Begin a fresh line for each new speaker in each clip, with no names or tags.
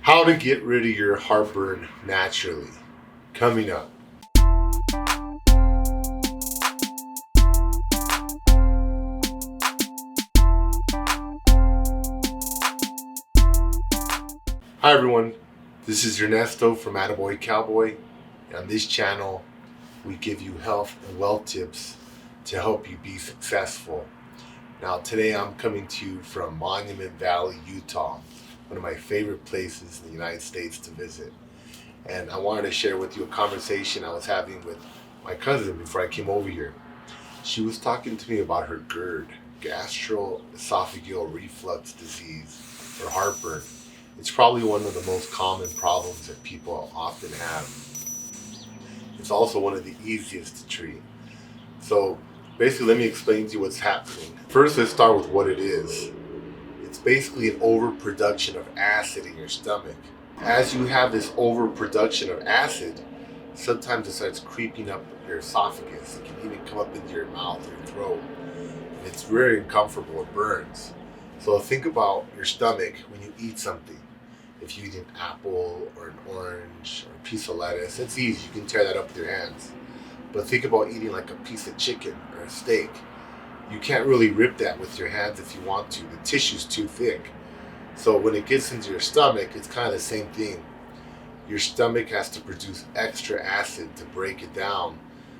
How to get rid of your heartburn naturally. Coming up. Hi everyone, this is Ernesto from Attaboy Cowboy. And on this channel, we give you health and wealth tips to help you be successful. Now today I'm coming to you from Monument Valley, Utah, one of my favorite places in the United States to visit. And I wanted to share with you a conversation I was having with my cousin before I came over here. She was talking to me about her Gerd, gastroesophageal reflux disease, or heartburn. It's probably one of the most common problems that people often have. It's also one of the easiest to treat. So basically, let me explain to you what's happening. First, let's start with what it is. It's basically an overproduction of acid in your stomach. As you have this overproduction of acid, sometimes it starts creeping up your esophagus. It can even come up into your mouth or your throat. And it's very uncomfortable. It burns. So think about your stomach when you eat something. If you eat an apple or an orange or a piece of lettuce, it's easy. You can tear that up with your hands. But think about eating like a piece of chicken or a steak. You can't really rip that with your hands if you want to. The tissue's too thick. So when it gets into your stomach, it's kind of the same thing. Your stomach has to produce extra acid to break it down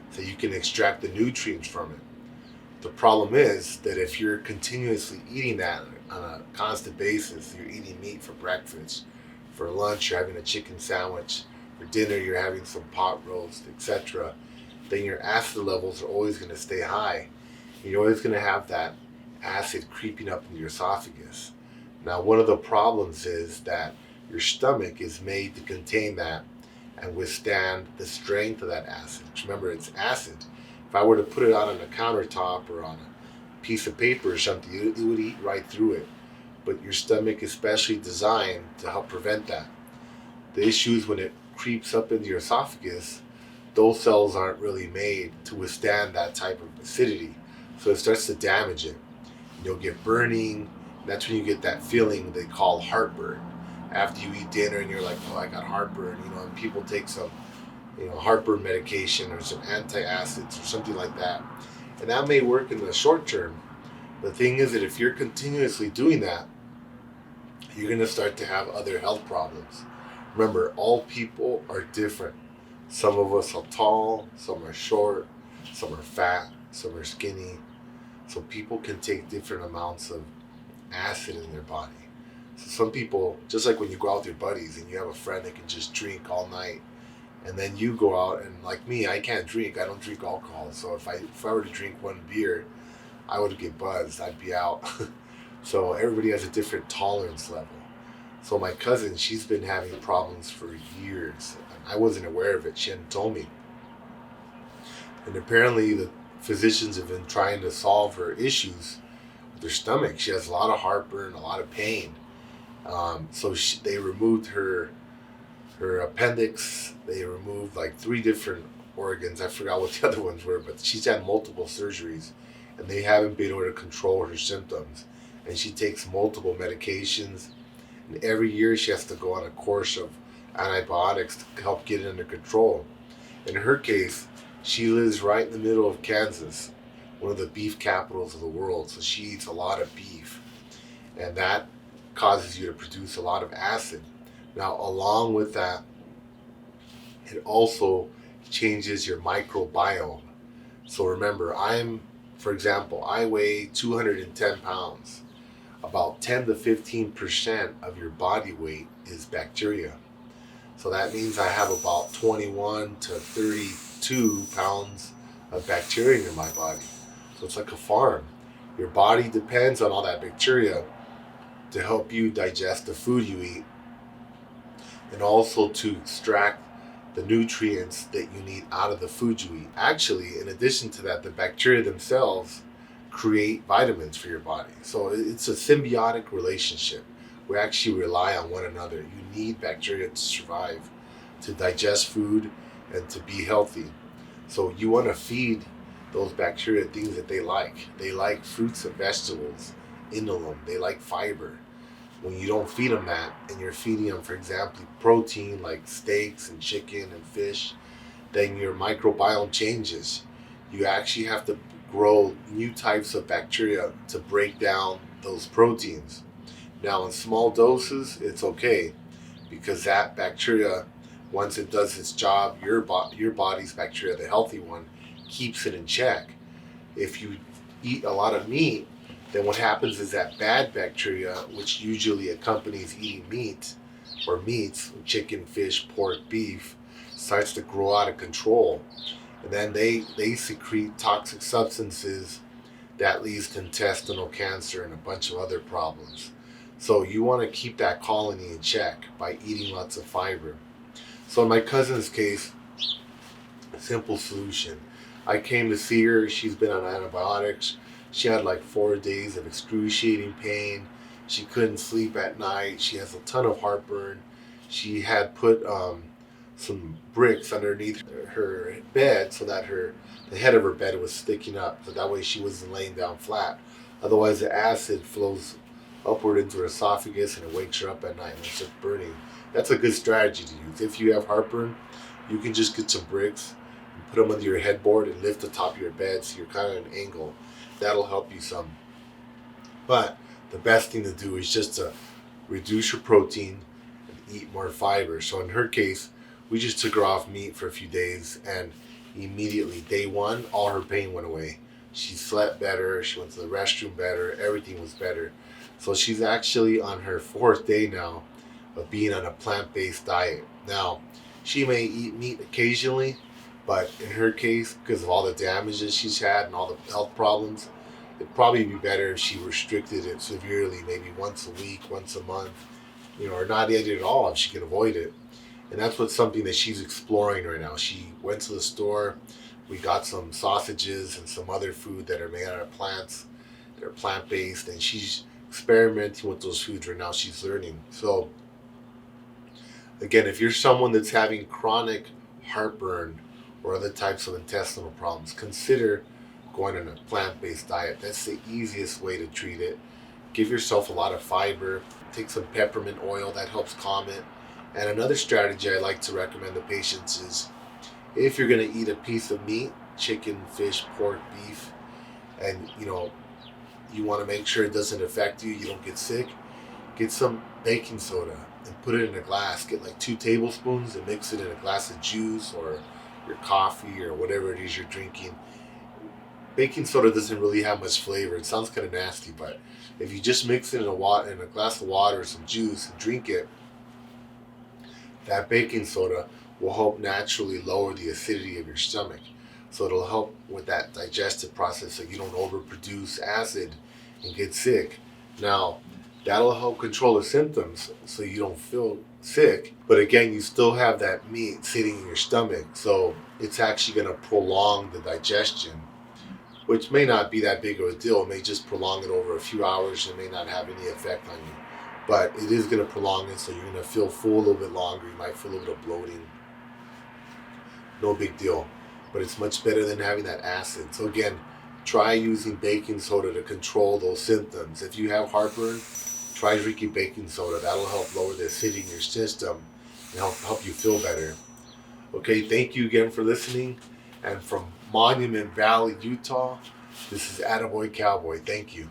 so you can extract the nutrients from it. The problem is that if you're continuously eating that on a constant basis, you're eating meat for breakfast, for lunch you're having a chicken sandwich, for dinner you're having some pot roast, etc., then your acid levels are always going to stay high. You're always going to have that acid creeping up into your esophagus. Now, one of the problems is that your stomach is made to contain that and withstand the strength of that acid. Remember, it's acid. If I were to put it out on a countertop or on a piece of paper or something, it would eat right through it. But your stomach is specially designed to help prevent that. The issue is when it creeps up into your esophagus, those cells aren't really made to withstand that type of acidity. So it starts to damage it. You'll get burning. That's when you get that feeling they call heartburn. After you eat dinner and you're like, oh, I got heartburn, and people take some, heartburn medication or some antacids or something like that. And that may work in the short term. The thing is that if you're continuously doing that, you're going to start to have other health problems. Remember, all people are different. Some of us are tall, some are short, some are fat, some are skinny. So people can take different amounts of acid in their body. So some people, just like when you go out with your buddies and you have a friend that can just drink all night, and then you go out and like me, I can't drink. I don't drink alcohol. So if I were to drink one beer, I would get buzzed. I'd be out. So everybody has a different tolerance level. So my cousin, she's been having problems for years. I wasn't aware of it. She hadn't told me. And apparently the physicians have been trying to solve her issues with her stomach. She has a lot of heartburn, a lot of pain. They removed her appendix. They removed like 3 different organs. I forgot what the other ones were, but she's had multiple surgeries, and they haven't been able to control her symptoms. And she takes multiple medications, and every year she has to go on a course of antibiotics to help get it under control. In her case, she lives right in the middle of Kansas, one of the beef capitals of the world, so she eats a lot of beef, and that causes you to produce a lot of acid. Now, along with that, it also changes your microbiome. So remember, for example, I weigh 210 pounds. About 10 to 15% of your body weight is bacteria. So that means I have about 21 to 32 pounds of bacteria in my body. So it's like a farm. Your body depends on all that bacteria to help you digest the food you eat, and also to extract the nutrients that you need out of the food you eat. Actually, in addition to that, the bacteria themselves create vitamins for your body. So it's a symbiotic relationship. We actually rely on one another. You need bacteria to survive, to digest food, and to be healthy. So you want to feed those bacteria things that they like. They like fruits and vegetables, indolum. They like fiber. When you don't feed them that, and you're feeding them, for example, protein like steaks and chicken and fish, then your microbiome changes. You actually have to grow new types of bacteria to break down those proteins. Now, in small doses, it's okay because that bacteria, once it does its job, your body's bacteria, the healthy one, keeps it in check. If you eat a lot of meat, then what happens is that bad bacteria, which usually accompanies eating meat or meats, chicken, fish, pork, beef, starts to grow out of control. And then they secrete toxic substances that leads to intestinal cancer and a bunch of other problems. So you want to keep that colony in check by eating lots of fiber. So in my cousin's case, a simple solution. I came to see her. She's been on antibiotics. She had like 4 days of excruciating pain. She couldn't sleep at night. She has a ton of heartburn. She had put some bricks underneath her bed so that the head of her bed was sticking up, so that way she wasn't laying down flat. Otherwise, the acid flows upward into her esophagus and it wakes her up at night and it's just burning. That's a good strategy to use. If you have heartburn, you can just get some bricks and put them under your headboard and lift the top of your bed so you're kind of at an angle. That'll help you some. But the best thing to do is just to reduce your protein and eat more fiber. So in her case, we just took her off meat for a few days, and immediately, day one, all her pain went away. She slept better, she went to the restroom better, everything was better. So she's actually on her 4th day now of being on a plant-based diet. Now, she may eat meat occasionally, but in her case, because of all the damages she's had and all the health problems, it'd probably be better if she restricted it severely, maybe once a week, once a month, or not eat it at all if she can avoid it. And that's what's something that she's exploring right now. She went to the store. We got some sausages and some other food that are made out of plants. They're plant-based, and she's experimenting with those foods right now. She's learning. So, again, if you're someone that's having chronic heartburn or other types of intestinal problems, consider going on a plant-based diet. That's the easiest way to treat it. Give yourself a lot of fiber. Take some peppermint oil, that helps calm it. And another strategy I like to recommend to patients is if you're going to eat a piece of meat, chicken, fish, pork, beef, and you want to make sure it doesn't affect you, you don't get sick, get some baking soda and put it in a glass. Get like 2 tablespoons and mix it in a glass of juice or your coffee or whatever it is you're drinking. Baking soda doesn't really have much flavor. It sounds kind of nasty, but if you just mix it in a glass of water or some juice and drink it, that baking soda will help naturally lower the acidity of your stomach. So it'll help with that digestive process so you don't overproduce acid and get sick. Now, that'll help control the symptoms so you don't feel sick. But again, you still have that meat sitting in your stomach. So it's actually going to prolong the digestion, which may not be that big of a deal. It may just prolong it over a few hours and may not have any effect on you. But it is going to prolong it, so you're going to feel full a little bit longer. You might feel a little bit of bloating. No big deal. But it's much better than having that acid. So again, try using baking soda to control those symptoms. If you have heartburn, try drinking baking soda. That'll help lower the acidity in your system and help you feel better. Okay, thank you again for listening. And from Monument Valley, Utah, this is Attaboy Cowboy. Thank you.